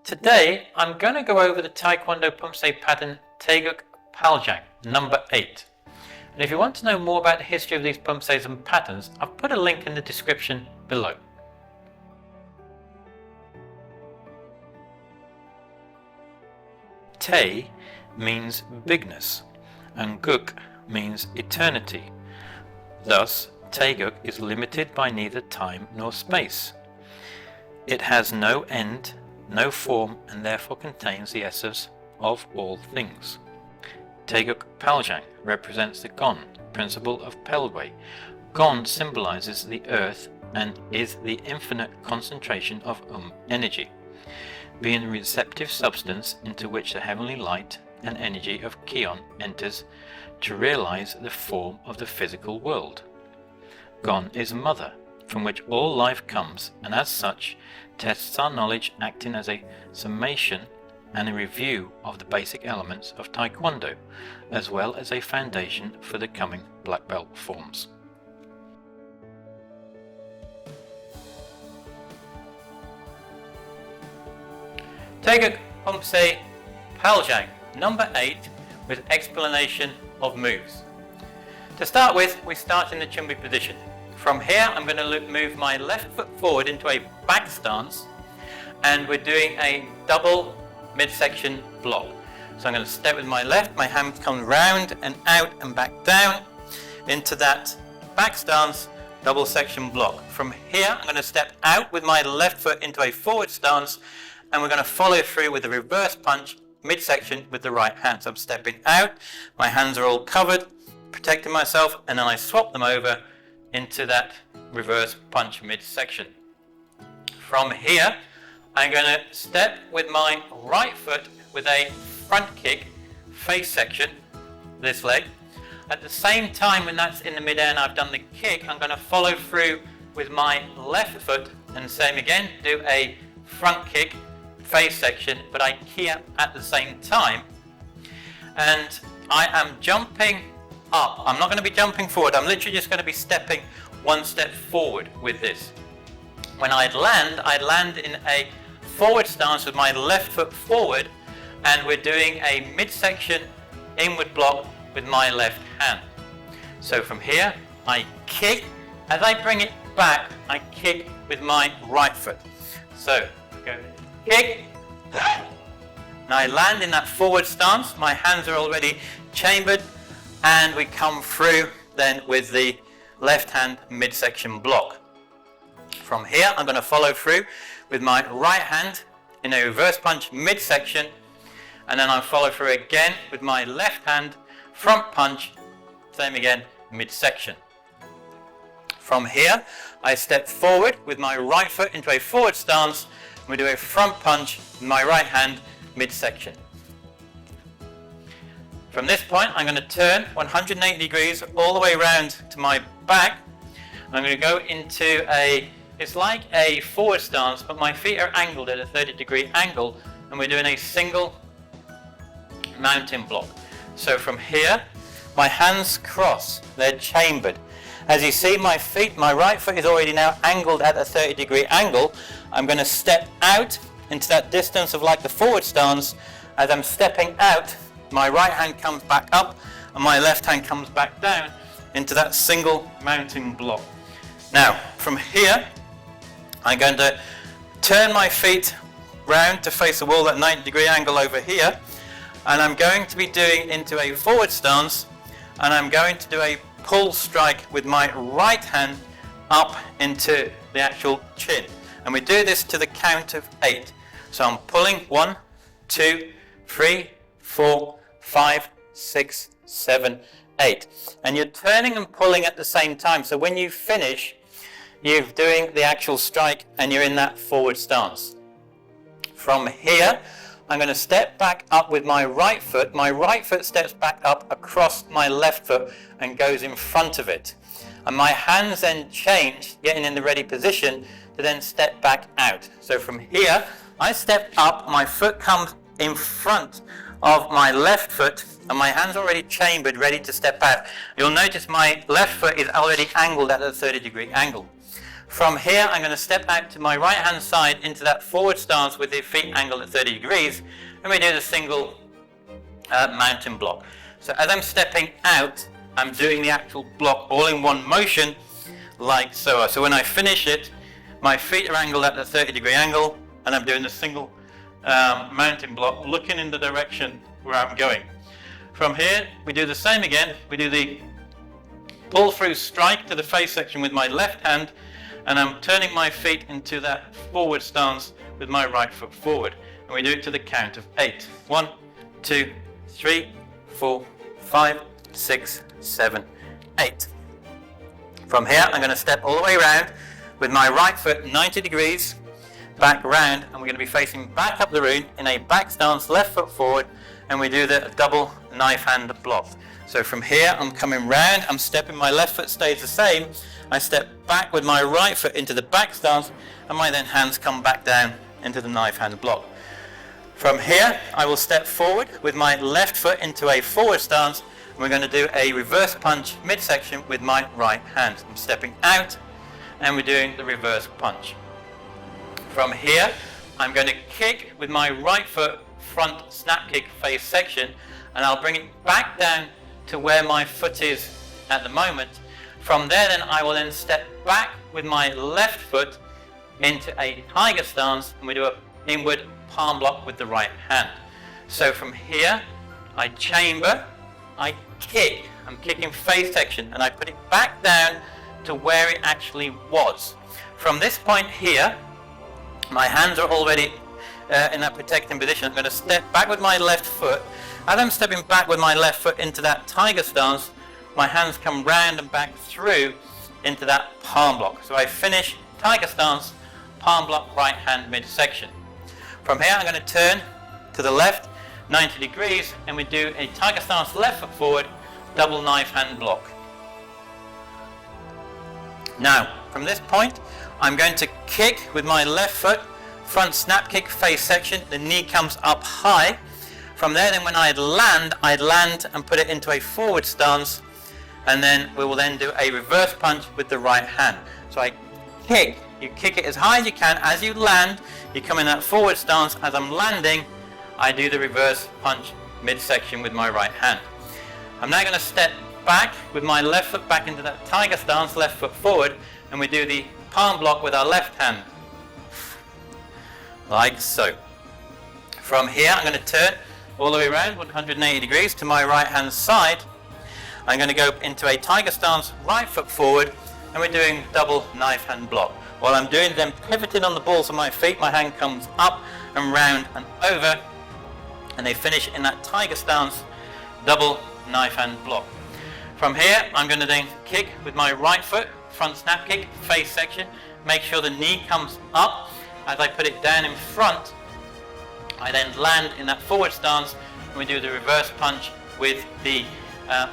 Today I'm going to go over the Taekwondo Poomsae pattern Taegeuk Pal Jang, number 8. And if you want to know more about the history of these Poomsaes and patterns, I've put a link in the description below. Tae means bigness and Guk means eternity. Thus, Taegeuk is limited by neither time nor space. It has no end, no form, and therefore contains the essence of all things. Taegeuk Pal Jang represents the Gon, principle of Pelway. Gon symbolizes the earth and is the infinite concentration of energy, being the receptive substance into which the heavenly light and energy of Kion enters to realize the form of the physical world. Gon is mother, from which all life comes, and as such tests our knowledge, acting as a summation and a review of the basic elements of Taekwondo, as well as a foundation for the coming black belt forms. Taegeuk Poomsae Pal Jang, number 8, with explanation of moves. To start with, we start in the Chumbi position. From here, I'm going to move my left foot forward into a back stance, and we're doing a double midsection block. So I'm going to step with my left, my hands come round and out and back down into that back stance, double section block. From here, I'm going to step out with my left foot into a forward stance, and we're going to follow through with a reverse punch midsection with the right hand. So I'm stepping out, my hands are all covered, protecting myself, and then I swap them over into that reverse punch midsection. From here, I'm going to step with my right foot with a front kick, face section, this leg. At the same time, when that's in the mid-air and I've done the kick, I'm going to follow through with my left foot and same again, do a front kick, face section, but I key up at the same time. And I am jumping up. I'm not going to be jumping forward. I'm literally just going to be stepping one step forward with this. When I'd land in a forward stance with my left foot forward, and we're doing a midsection inward block with my left hand. So from here, I kick. As I bring it back, I kick with my right foot. So go kick. Now I land in that forward stance. My hands are already chambered. And we come through then with the left hand midsection block. From here, I'm going to follow through with my right hand in a reverse punch midsection, and then I'll follow through again with my left hand front punch, same again, midsection. From here, I step forward with my right foot into a forward stance, and we do a front punch with my right hand midsection. From this point, I'm going to turn 180 degrees all the way around to my back. I'm going to go into it's like a forward stance, but my feet are angled at a 30-degree angle, and we're doing a single mountain block. So from here, my hands cross, they're chambered. As you see, my right foot is already now angled at a 30-degree angle. I'm going to step out into that distance of like the forward stance. As I'm stepping out, my right hand comes back up and my left hand comes back down into that single mountain block. Now, from here, I'm going to turn my feet round to face the wall at 90-degree angle over here, and I'm going to be doing into a forward stance, and I'm going to do a pull strike with my right hand up into the actual chin. And we do this to the count of 8. So I'm pulling 1, 2, 3, 4, 5, 6, 7, 8. And you're turning and pulling at the same time. So when you finish, you're doing the actual strike and you're in that forward stance. From here, I'm going to step back up with my right foot. My right foot steps back up across my left foot and goes in front of it. And my hands then change, getting in the ready position to then step back out. So from here, I step up, my foot comes in front of my left foot, and my hands already chambered, ready to step out. You'll notice my left foot is already angled at a 30-degree angle. From here, I'm going to step out to my right hand side into that forward stance with the feet angled at 30 degrees, and we do the single mountain block. So as I'm stepping out, I'm doing the actual block all in one motion, like so. So when I finish it, my feet are angled at the 30-degree angle, and I'm doing the single mountain block, looking in the direction where I'm going. From here, we do the same again. We do the pull through strike to the face section with my left hand, and I'm turning my feet into that forward stance with my right foot forward. And we do it to the count of 8. 1, 2, 3, 4, 5, 6, 7, 8. From here, I'm going to step all the way around with my right foot 90 degrees back round, and we're going to be facing back up the room in a back stance, left foot forward, and we do the double knife hand block. So from here, I'm coming round, I'm stepping, my left foot stays the same, I step back with my right foot into the back stance, and my then hands come back down into the knife hand block. From here, I will step forward with my left foot into a forward stance, and we're going to do a reverse punch midsection with my right hand. I'm stepping out, and we're doing the reverse punch. From here, I'm going to kick with my right foot, front snap kick face section, and I'll bring it back down to where my foot is at the moment. From there then I will then step back with my left foot into a tiger stance, and we do an inward palm block with the right hand. So from here, I chamber, I kick, I'm kicking face section, and I put it back down to where it actually was. From this point here, my hands are already in that protecting position. I'm going to step back with my left foot. As I'm stepping back with my left foot into that tiger stance, my hands come round and back through into that palm block. So I finish tiger stance, palm block, right hand midsection. From here, I'm going to turn to the left 90 degrees, and we do a tiger stance, left foot forward, double knife hand block. Now, from this point, I'm going to kick with my left foot, front snap kick face section, the knee comes up high. From there then when I'd land and put it into a forward stance, and then we will then do a reverse punch with the right hand. So I kick, you kick it as high as you can. As you land, you come in that forward stance. As I'm landing, I do the reverse punch midsection with my right hand. I'm now going to step back with my left foot back into that tiger stance, left foot forward, and we do the palm block with our left hand, like so. From here, I'm going to turn all the way around 180 degrees to my right hand side. I'm going to go into a tiger stance, right foot forward, and we're doing double knife hand block. While I'm doing them, pivoting on the balls of my feet, my hand comes up and round and over, and they finish in that tiger stance, double knife hand block. From here, I'm going to then kick with my right foot, front snap kick, face section, make sure the knee comes up. As I put it down in front, I then land in that forward stance, and we do the reverse punch with the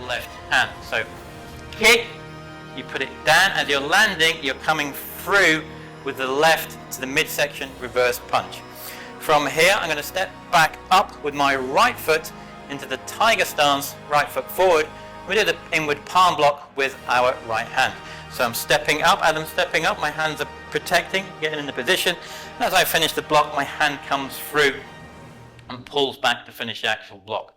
left hand. So kick, you put it down. As you're landing, you're coming through with the left to the midsection reverse punch. From here, I'm going to step back up with my right foot into the tiger stance, right foot forward. We do the inward palm block with our right hand. So I'm stepping up. As I'm stepping up, my hands are protecting, getting in the position. And as I finish the block, my hand comes through and pulls back to finish the actual block.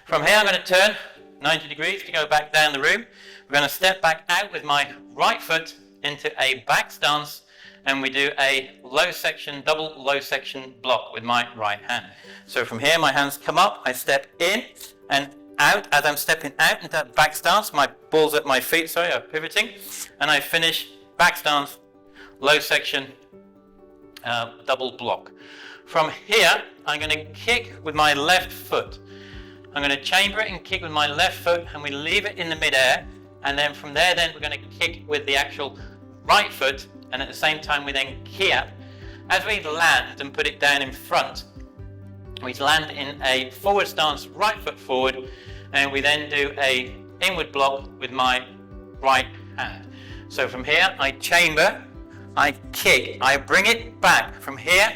From here, I'm going to turn 90 degrees to go back down the room. We're going to step back out with my right foot into a back stance, and we do a low section, double low section block with my right hand. So from here, my hands come up, I step in and out. As I'm stepping out into that back stance, my balls at my feet, are pivoting, and I finish back stance, low section, double block. From here, I'm going to kick with my left foot. I'm going to chamber it and kick with my left foot, and we leave it in the mid-air, and then from there then we're going to kick with the actual right foot, and at the same time we then key up. As we land and put it down in front, we land in a forward stance, right foot forward, and we then do a inward block with my right hand. So from here, I chamber, I kick, I bring it back. From here,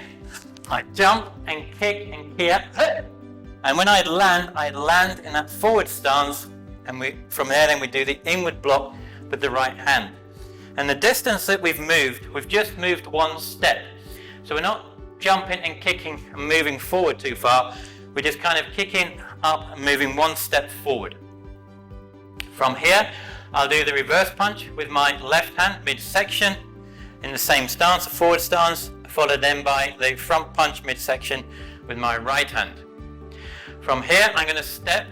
I jump and kick and key up. And when I land in that forward stance, and from there then we do the inward block with the right hand. And the distance that we've just moved one step. So we're not jumping and kicking and moving forward too far. We're just kind of kicking up and moving one step forward. From here, I'll do the reverse punch with my left hand midsection in the same stance, a forward stance, followed then by the front punch midsection with my right hand. From here, I'm going to step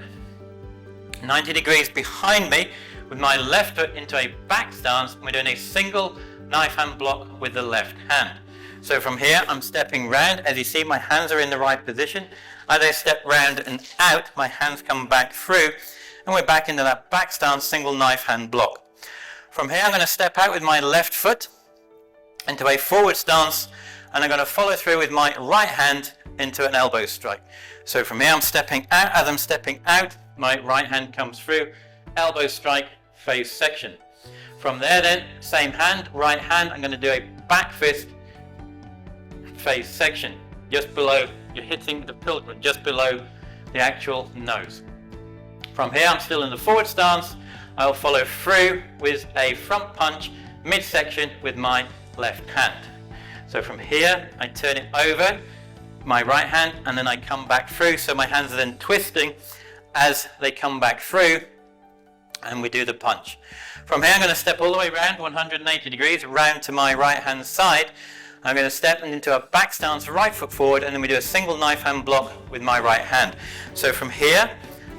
90 degrees behind me with my left foot into a back stance. We're doing a single knife hand block with the left hand. So from here, I'm stepping round. As you see, my hands are in the right position. As I step round and out, my hands come back through, and we're back into that back stance, single knife hand block. From here, I'm going to step out with my left foot into a forward stance, and I'm going to follow through with my right hand into an elbow strike. So from here, I'm stepping out. As I'm stepping out, my right hand comes through, elbow strike, face section. From there then, same hand, right hand, I'm going to do a back fist, face section, just below, you're hitting the pilgrim, just below the actual nose. From here, I'm still in the forward stance. I'll follow through with a front punch, midsection with my left hand. So from here, I turn it over, my right hand, and then I come back through. So my hands are then twisting as they come back through, and we do the punch. From here, I'm going to step all the way around 180 degrees, round to my right hand side. I'm going to step into a back stance, right foot forward, and then we do a single knife hand block with my right hand. So from here,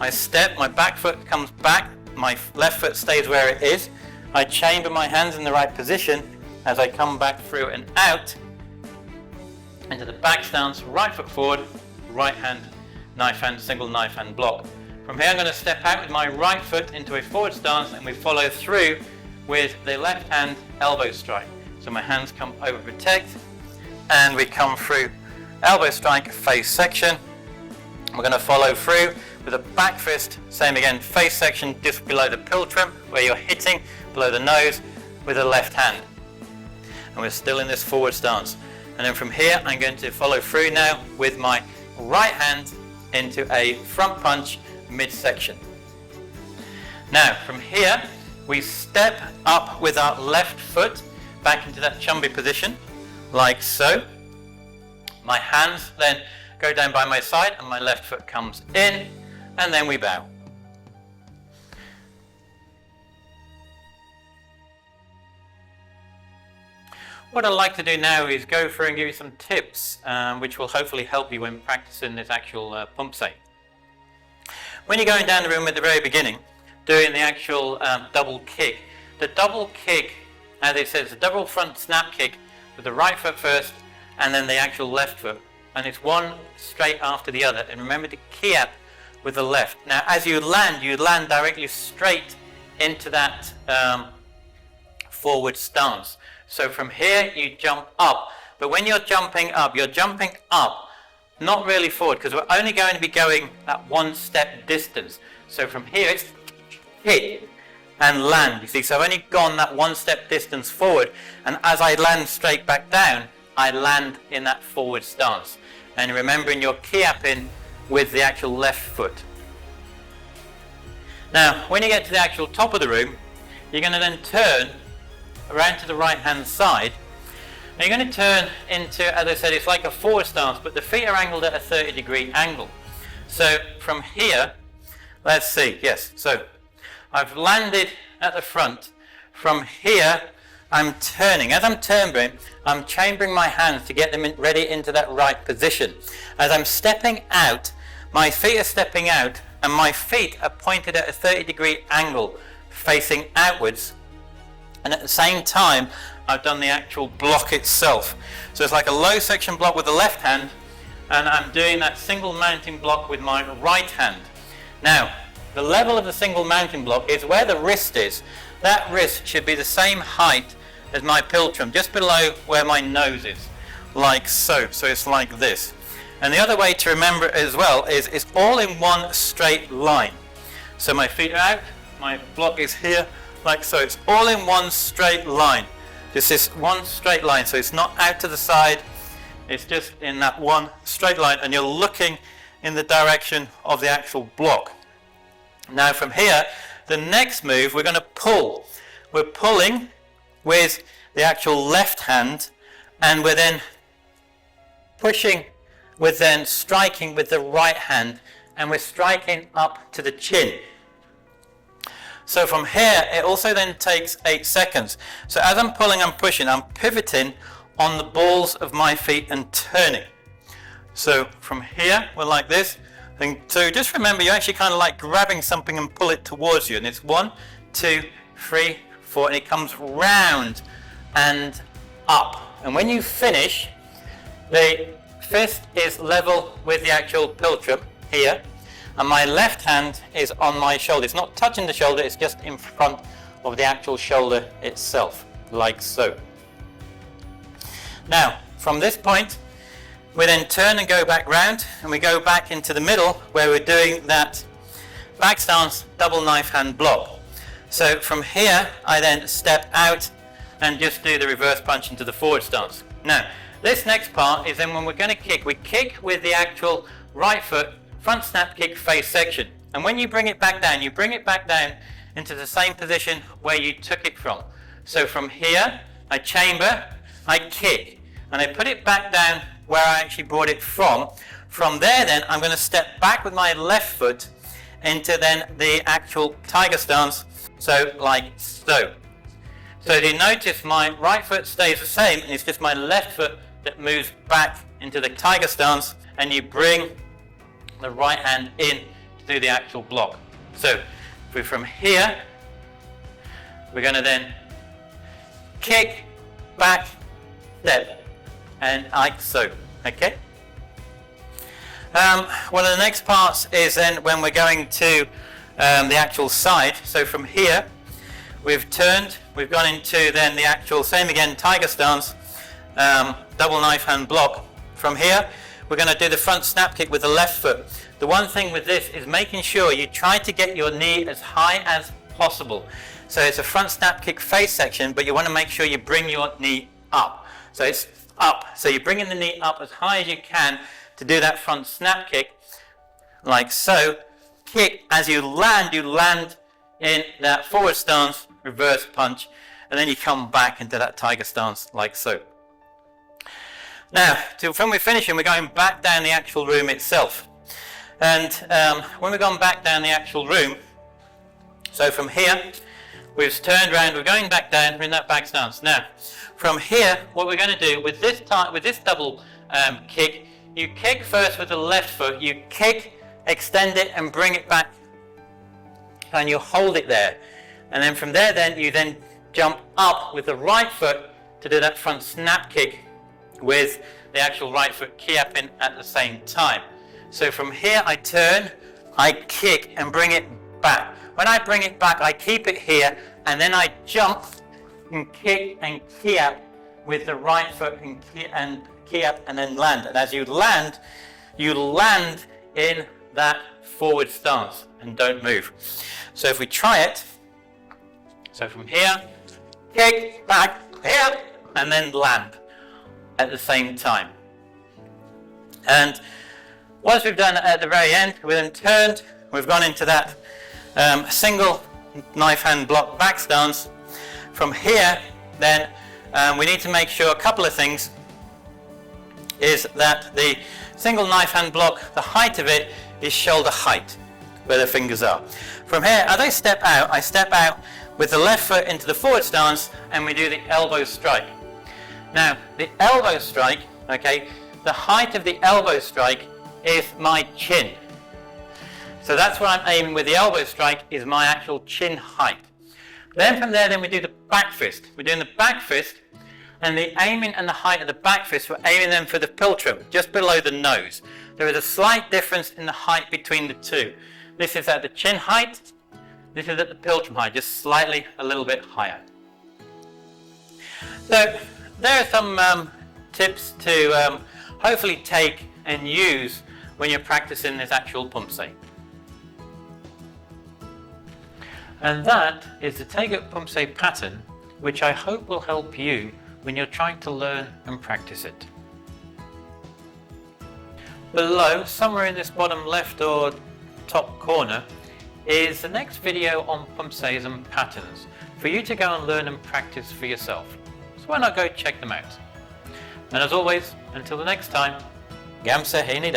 I step, my back foot comes back, my left foot stays where it is. I chamber my hands in the right position as I come back through and out into the back stance, right foot forward, right hand, knife hand, single knife hand block. From here, I'm going to step out with my right foot into a forward stance, and we follow through with the left hand elbow strike. So my hands come over protect, and we come through elbow strike, face section. We're going to follow through with a back fist, same again, face section just below the piltrim, where you're hitting below the nose with the left hand. And we're still in this forward stance. And then from here, I'm going to follow through now with my right hand into a front punch midsection. Now from here, we step up with our left foot back into that chumbi position, like so. My hands then go down by my side and my left foot comes in, and then we bow. What I'd like to do now is go through and give you some tips which will hopefully help you when practicing this actual Poomsae. When you're going down the room at the very beginning, doing the actual double kick, the double kick, as it says, the double front snap kick with the right foot first and then the actual left foot. And it's one straight after the other. And remember to key up with the left. Now as you land directly straight into that forward stance. So from here you jump up. But when you're jumping up not really forward, because we're only going to be going that one step distance. So from here it's hit and land. You see, so I've only gone that one step distance forward, and as I land straight back down, I land in that forward stance. And remembering your key up in with the actual left foot. Now, when you get to the actual top of the room, you're going to then turn around to the right hand side. Now you're going to turn into, as I said, it's like a forward stance, but the feet are angled at a 30-degree angle. So from here, let's see, yes, so I've landed at the front. From here, I'm turning. As I'm turning, I'm chambering my hands to get them ready into that right position. As I'm stepping out, my feet are stepping out, and my feet are pointed at a 30-degree angle, facing outwards. And at the same time, I've done the actual block itself. So it's like a low section block with the left hand, and I'm doing that single mounting block with my right hand. Now, the level of the single mounting block is where the wrist is. That wrist should be the same height as my piltrim, just below where my nose is, like so. So it's like this. And the other way to remember it as well is it's all in one straight line. So my feet are out, my block is here, like so. It's all in one straight line. Just this one straight line, so it's not out to the side, it's just in that one straight line, and you're looking in the direction of the actual block. Now from here, the next move, we're going to pull. We're pulling with the actual left hand, and we're then pushing, we're then striking with the right hand, and we're striking up to the chin. So from here, it also then takes 8 seconds. So as I'm pulling and pushing, I'm pivoting on the balls of my feet and turning. So from here, we're like this. And so just remember, you're actually kind of like grabbing something and pull it towards you. And it's 1, 2, 3, 4, and it comes round and up. And when you finish, the fist is level with the actual piltrim here. And my left hand is on my shoulder. It's not touching the shoulder, it's just in front of the actual shoulder itself, like so. Now, from this point, we then turn and go back round, and we go back into the middle where we're doing that back stance double knife hand block. So from here, I then step out and just do the reverse punch into the forward stance. Now, this next part is then when we're going to kick. We kick with the actual right foot, front snap kick face section. And when you bring it back down, you bring it back down into the same position where you took it from. So from here, I chamber, I kick, and I put it back down where I actually brought it from. From there then, I'm going to step back with my left foot into then the actual tiger stance, so like so. So you notice my right foot stays the same, and it's just my left foot that moves back into the tiger stance, and you bring the right hand in to do the actual block. So if we're from here, we're going to then kick, back, step, and like so. Okay. One of the next parts is then when we're going to the actual side. So from here, we've turned, we've gone into then the actual same again tiger stance, double knife hand block. From here, we're going to do the front snap kick with the left foot. The one thing with this is making sure you try to get your knee as high as possible. So it's a front snap kick face section, but you want to make sure you bring your knee up. So it's up. So you're bringing the knee up as high as you can to do that front snap kick, like so. Kick, as you land in that forward stance, reverse punch, and then you come back into that tiger stance, like so. Now, when we're finishing, we're going back down the actual room itself. And when we've gone back down the actual room, so from here, we've turned around, we're going back down, we're in that back stance. Now, from here, what we're going to do with this double kick, you kick first with the left foot, you kick, extend it, and bring it back, and you hold it there. And then from there, then you then jump up with the right foot to do that front snap kick with the actual right foot key-upping at the same time. So from here, I turn, I kick, and bring it back. When I bring it back, I keep it here, and then I jump and kick and key up with the right foot and key up, and then land. And as you land in that forward stance and don't move. So if we try it, so from here, kick, back, here, and then land at the same time. And once we've done it at the very end, we've then turned, we've gone into that single knife hand block back stance. From here, then we need to make sure a couple of things is that the single knife hand block, the height of it is shoulder height, where the fingers are. From here, as I step out with the left foot into the forward stance, and we do the elbow strike. Now, the elbow strike, okay, the height of the elbow strike is my chin. So that's what I'm aiming with the elbow strike, is my actual chin height. Then from there, then we do the back fist. We're doing the back fist, and the aiming and the height of the back fist, we're aiming them for the piltrim, just below the nose. There is a slight difference in the height between the two. This is at the chin height, this is at the piltrim height, just slightly a little bit higher. So there are some tips to hopefully take and use when you're practicing this actual Poomsae. And that is the Taegeuk Poomsae pattern, which I hope will help you when you're trying to learn and practice it. Below, somewhere in this bottom left or top corner, is the next video on Poomsaes and patterns. for you to go and learn and practice for yourself. So why not go check them out? And as always, until the next time, Gam Sa Hae Ni.